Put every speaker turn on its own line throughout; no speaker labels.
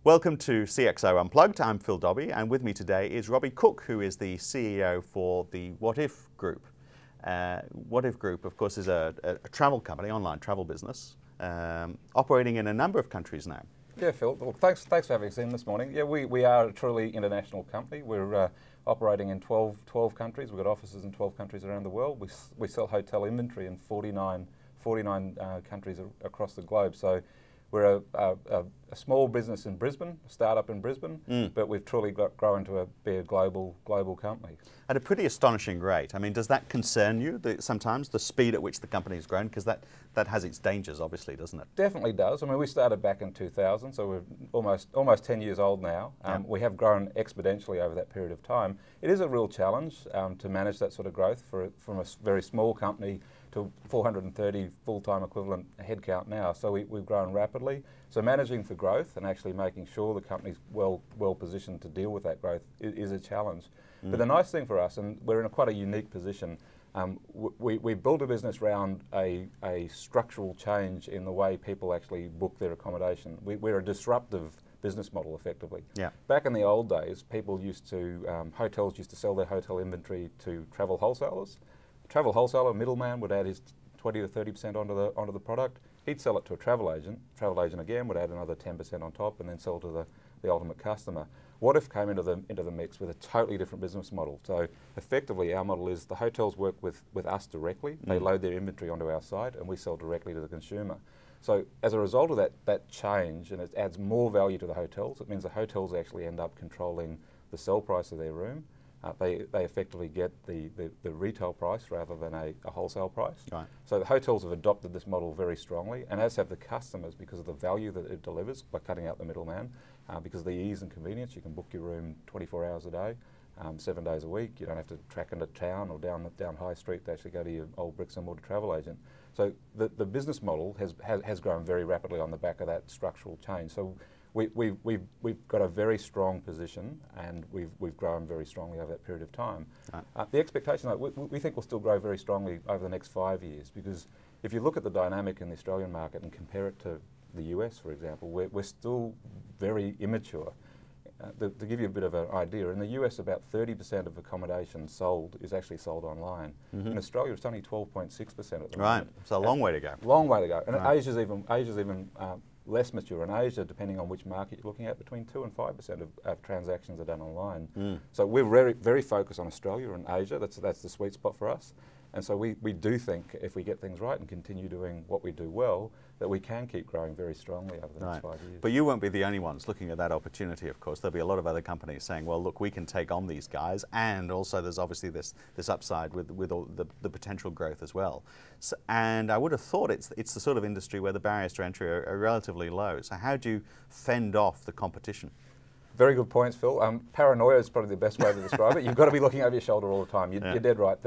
Welcome to CXO Unplugged. I'm Phil Dobby, and with me today is Robbie Cooke, who is the CEO for the Wotif Group. Wotif Group, of course, is a travel company, online travel business, operating in a number of countries now.
Yeah, Phil. Well, thanks for having us in this morning. Yeah, we are a truly international company. We're operating in 12 countries. We've got offices in 12 countries around the world. We sell hotel inventory in 49 countries across the globe. So we're a small business in Brisbane, a startup in Brisbane, but we've truly grown to be a global company.
At a pretty astonishing rate. I mean, does that concern you, sometimes, the speed at which the company has grown? Because that has its dangers, obviously, doesn't it?
Definitely does. I mean, we started back in 2000, so we're almost 10 years old now. We have grown exponentially over that period of time. It is a real challenge to manage that sort of growth from a very small company to 430 full-time equivalent headcount now. So we've grown rapidly. So managing for growth and actually making sure the company's well positioned to deal with that growth is a challenge. But the nice thing for us, and we're in quite a unique position, we built a business around a structural change in the way people actually book their accommodation. We're a disruptive business model, effectively.
Yeah. Back
Back in the old days, hotels used to sell their hotel inventory to travel wholesalers. Travel wholesaler, middleman, would add his 20 to 30% onto the product. He'd sell it to a travel agent. Travel agent again would add another 10% on top, and then sell to the ultimate customer. Wotif came into the mix with a totally different business model. So effectively, our model is the hotels work with us directly. They load their inventory onto our site, and we sell directly to the consumer. So as a result of that change, and it adds more value to the hotels, it means the hotels actually end up controlling the sell price of their room. They effectively get the retail price rather than a wholesale price.
Right.
So the hotels have adopted this model very strongly, and as have the customers, because of the value that it delivers by cutting out the middleman, because of the ease and convenience. You can book your room 24 hours a day, 7 days a week. You don't have to track into town or down High Street to actually go to your old bricks and mortar travel agent. So the business model has grown very rapidly on the back of that structural change. So we've got a very strong position, and we've grown very strongly over that period of time. Right. The expectation, we think we'll still grow very strongly over the next 5 years, because if you look at the dynamic in the Australian market and compare it to the US, for example, we're still very immature. To give you a bit of an idea, in the US about 30% of accommodation sold is actually sold online. In Australia it's only 12.6% at the moment.
Right, it's a long way to go.
Long way to go. And
right.
Asia's even less mature. In Asia, depending on which market you're looking at, between 2 and 5% of transactions are done online. So we're very, very focused on Australia and Asia. That's the sweet spot for us. And so we do think if we get things right and continue doing what we do well, that we can keep growing very strongly over the next 5 years.
But you won't be the only ones looking at that opportunity, of course. There'll be a lot of other companies saying, well, look, we can take on these guys, and also there's obviously this upside with all the potential growth as well. So, and I would have thought it's the sort of industry where the barriers to entry are relatively low. So how do you fend off the competition?
Very good points, Phil. Paranoia is probably the best way to describe it. You've got to be looking over your shoulder all the time. You're dead right.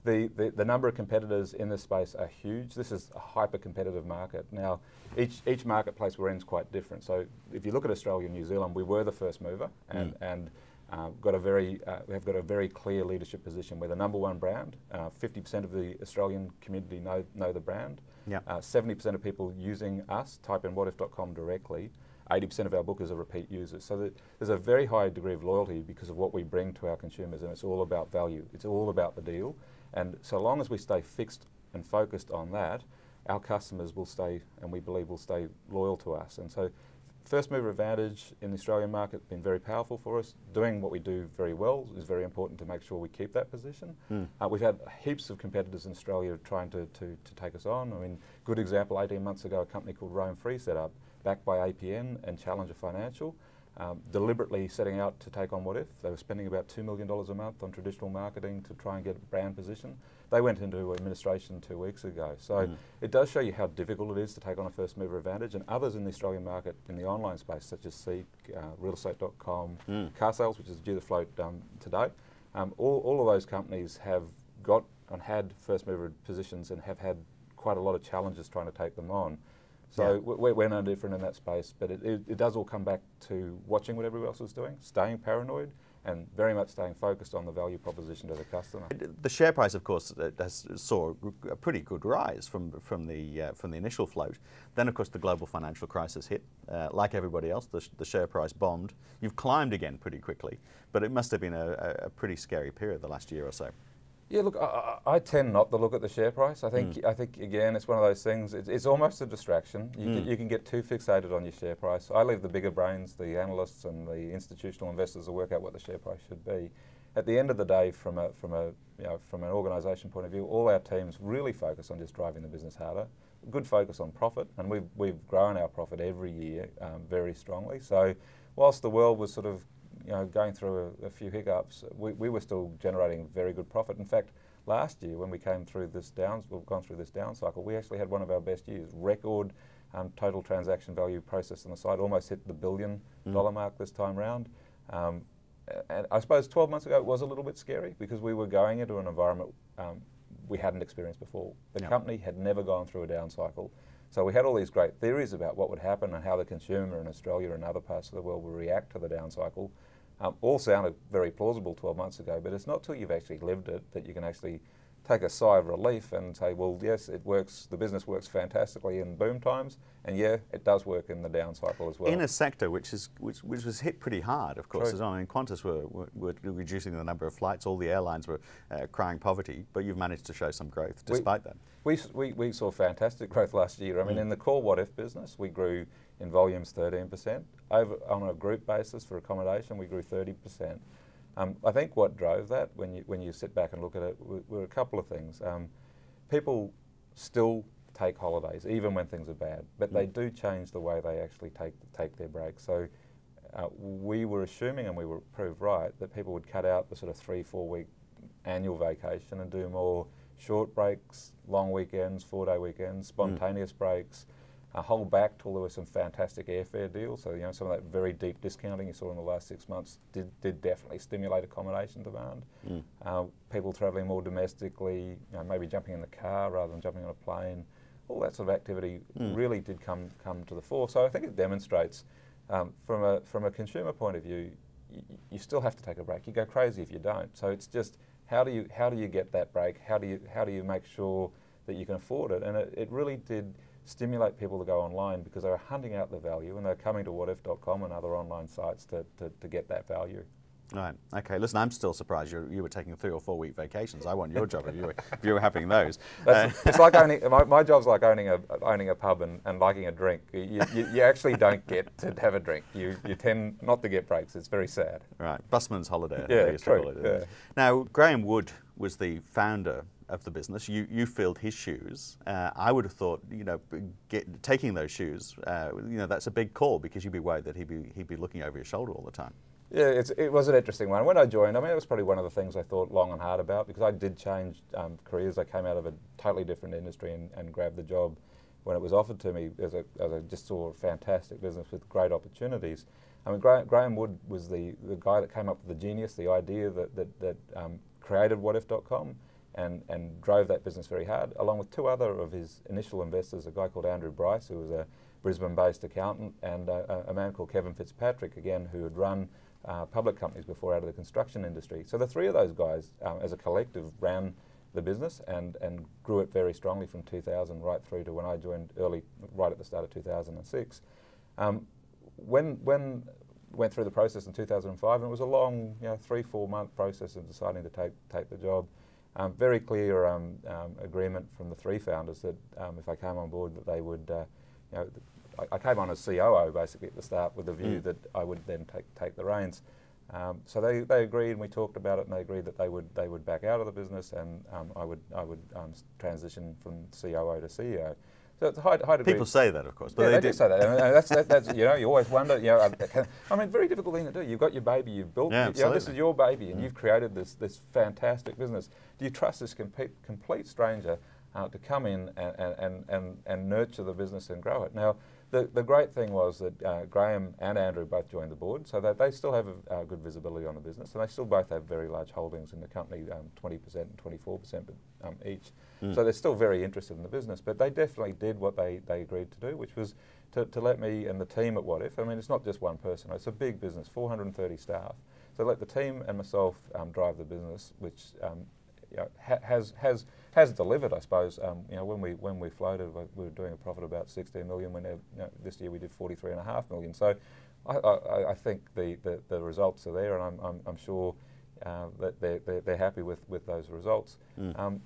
The number of competitors in this space are huge. This is a hyper-competitive market. Now, each marketplace we're in is quite different. So if you look at Australia and New Zealand, we were the first mover, and we have got a very clear leadership position. We're the #1 brand. 50% of the Australian community know the brand. 70% of people using us type in wotif.com directly. 80% of our bookers are repeat users. So there's a very high degree of loyalty because of what we bring to our consumers, and it's all about value. It's all about the deal. And so long as we stay fixed and focused on that, our customers will stay, and we believe will stay loyal to us. And so first mover advantage in the Australian market has been very powerful for us. Doing what we do very well is very important to make sure we keep that position. We've had heaps of competitors in Australia trying to take us on. I mean, good example, 18 months ago, a company called Roam Free set up, backed by APN and Challenger Financial, deliberately setting out to take on Wotif. They were spending about $2 million a month on traditional marketing to try and get a brand position. They went into administration 2 weeks ago. So it does show you how difficult it is to take on a first mover advantage, and others in the Australian market in the online space, such as Seek, realestate.com, Car Sales, which is due to float today. All of those companies have got and had first mover positions and have had quite a lot of challenges trying to take them on. So we're no different in that space, but it does all come back to watching what everyone else is doing, staying paranoid, and very much staying focused on the value proposition to the customer.
The share price, of course, saw a pretty good rise from the initial float. Then, of course, the global financial crisis hit. Like everybody else, the share price bombed. You've climbed again pretty quickly, but it must have been a pretty scary period the last year or so.
Yeah, look, I tend not to look at the share price. I think again, it's one of those things. It's almost a distraction. You can get too fixated on your share price. I leave the bigger brains, the analysts and the institutional investors, to work out what the share price should be. At the end of the day, from an organisation point of view, all our teams really focus on just driving the business harder. Good focus on profit, and we've grown our profit every year very strongly. So, whilst the world was sort of going through a few hiccups, we were still generating very good profit. In fact, last year when we've gone through this down cycle, we actually had one of our best years. Record total transaction value processed on the site, almost hit the $1 billion mark this time round. And I suppose 12 months ago it was a little bit scary because we were going into an environment we hadn't experienced before. The company had never gone through a down cycle. So we had all these great theories about what would happen and how the consumer in Australia and other parts of the world would react to the down cycle. All sounded very plausible 12 months ago, but it's not till you've actually lived it that you can actually take a sigh of relief and say, well, yes, it works, the business works fantastically in boom times, and yeah, it does work in the down cycle as well.
In a sector which was hit pretty hard, of course, as well. I mean, Qantas were reducing the number of flights, all the airlines were crying poverty, but you've managed to show some growth despite that.
We saw fantastic growth last year. I mean, in the core Wotif business, we grew in volumes 13%. On a group basis for accommodation, we grew 30%. I think what drove that, when you sit back and look at it, were a couple of things. People still take holidays, even when things are bad, but they do change the way they actually take their breaks. So we were assuming, and we were proved right, that people would cut out the sort of 3-4 week annual vacation and do more short breaks, long weekends, 4-day weekends, spontaneous breaks. Hold back till there were some fantastic airfare deals. So some of that very deep discounting you saw in the last 6 months did definitely stimulate accommodation demand. People travelling more domestically, maybe jumping in the car rather than jumping on a plane. All that sort of activity really did come to the fore. So I think it demonstrates, from a consumer point of view, you still have to take a break. You go crazy if you don't. So it's just how do you get that break? How do you make sure that you can afford it? And it really did stimulate people to go online because they were hunting out the value and they're coming to wotif.com and other online sites to get that value.
Right. Okay. Listen, I'm still surprised you were taking 3 or 4 week vacations. I want your job if you were having those.
It's like my job's like owning a pub and liking a drink. You actually don't get to have a drink. You tend not to get breaks. It's very sad.
Right. Busman's holiday.
Yeah, true. Yeah.
Now, Graham Wood was the founder of the business. You filled his shoes. I would have thought, taking those shoes, that's a big call because you'd be worried that he'd be looking over your shoulder all the time.
Yeah, it was an interesting one. When I joined, I mean, it was probably one of the things I thought long and hard about because I did change careers. I came out of a totally different industry and grabbed the job when it was offered to me as I just saw a fantastic business with great opportunities. I mean, Graham Wood was the guy that came up with the genius, the idea that created Wotif.com and drove that business very hard, along with 2 other of his initial investors, a guy called Andrew Bryce, who was a Brisbane-based accountant, and a man called Kevin Fitzpatrick, again, who had run public companies before out of the construction industry. So the 3 of those guys, as a collective, ran the business and grew it very strongly from 2000 right through to when I joined right at the start of 2006. When went through the process in 2005, and it was a long, 3-4 month process in deciding to take the job. Very clear agreement from the 3 founders that if I came on board, that they would, I came on as COO basically at the start with the view that I would then take the reins. So they agreed, and we talked about it, and they agreed that they would back out of the business, and I would transition from COO to CEO. So it's a high degree.
People say that, of course, but
they do say that. And that's you always wonder. I mean, very difficult thing to do. You've got your baby, you've built. This is your baby, and you've created this fantastic business. Do you trust this complete stranger to come in and nurture the business and grow it? Now, the great thing was that Graham and Andrew both joined the board, so that they still have a good visibility on the business, and they still both have very large holdings in the company, 20% and 24% each. So they're still very interested in the business, but they definitely did what they agreed to do, which was to let me and the team at Wotif. I mean, it's not just one person; it's a big business, 430 staff. to let the team and myself drive the business, which you know, has delivered, I suppose. You know, when we floated, we were doing a profit of about 16 million. When you know, this year we did 43.5 million. So I think the results are there, and I'm sure that they're happy with those results.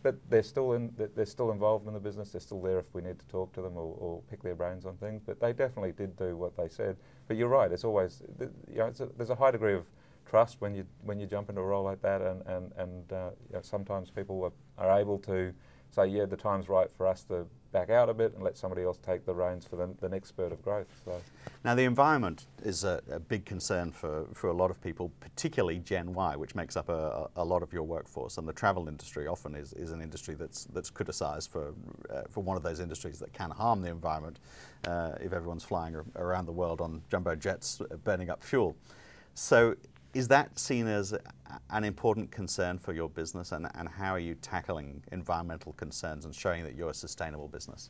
But they're still involved in the business. They're still there if we need to talk to them or pick their brains on things. But they definitely did do what they said. But you're right. It's always, you know, there's a high degree of trust when you jump into a role like that, and you know, sometimes people are able to say, yeah, the time's right for us to back out a bit and let somebody else take the reins for the next spurt of growth. So
now the environment is a big concern for a lot of people, particularly Gen Y, which makes up a lot of your workforce. And the travel industry often is an industry that's criticised for one of those industries that can harm the environment if everyone's flying around the world on jumbo jets burning up fuel. So is that seen as an important concern for your business, and how are you tackling environmental concerns and showing that you're a sustainable business?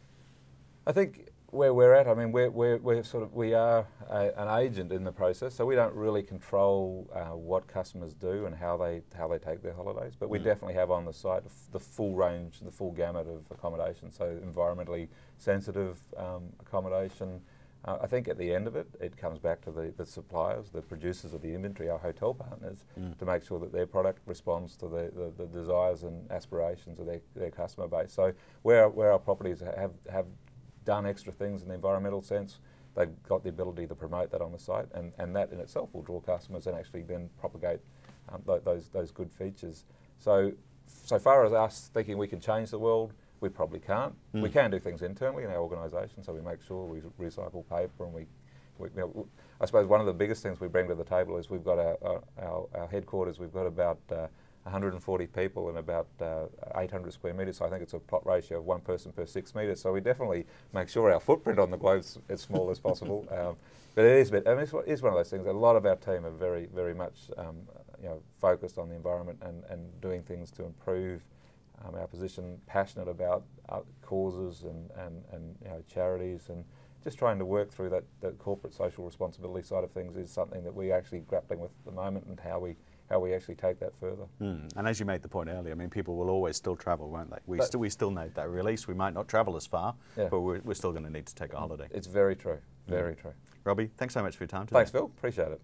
I think where we're at, I mean, we are an agent in the process, so we don't really control what customers do and how they take their holidays. But we definitely have on the site the full range, the full gamut of accommodation. So environmentally sensitive accommodation. I think at the end of it, it comes back to the suppliers, the producers of the inventory, our hotel partners, to make sure that their product responds to the desires and aspirations of their customer base. So where our properties have done extra things in the environmental sense, they've got the ability to promote that on the site, and that in itself will draw customers and actually then propagate those good features. So far as us thinking we can change the world, we probably can't. We can do things internally in our organisation, so we make sure we recycle paper, and you know, I suppose one of the biggest things we bring to the table is we've got our headquarters. We've got about 140 people and about 800 square metres. So I think it's a plot ratio of 1 person per 6 metres. So we definitely make sure our footprint on the globe's as small as possible. But it is a bit. I mean, it's one of those things. A lot of our team are very much you know, focused on the environment and doing things to improve our position, passionate about causes and you know, charities, and just trying to work through that corporate social responsibility side of things is something that we're actually grappling with at the moment, and how we actually take that further.
And as you made the point earlier, I mean, people will always still travel, won't they? We still need that release. We might not travel as far, but we're still going to need to take a holiday.
It's very true, very true.
Robbie, thanks so much for your time today.
Thanks, Phil. Appreciate it.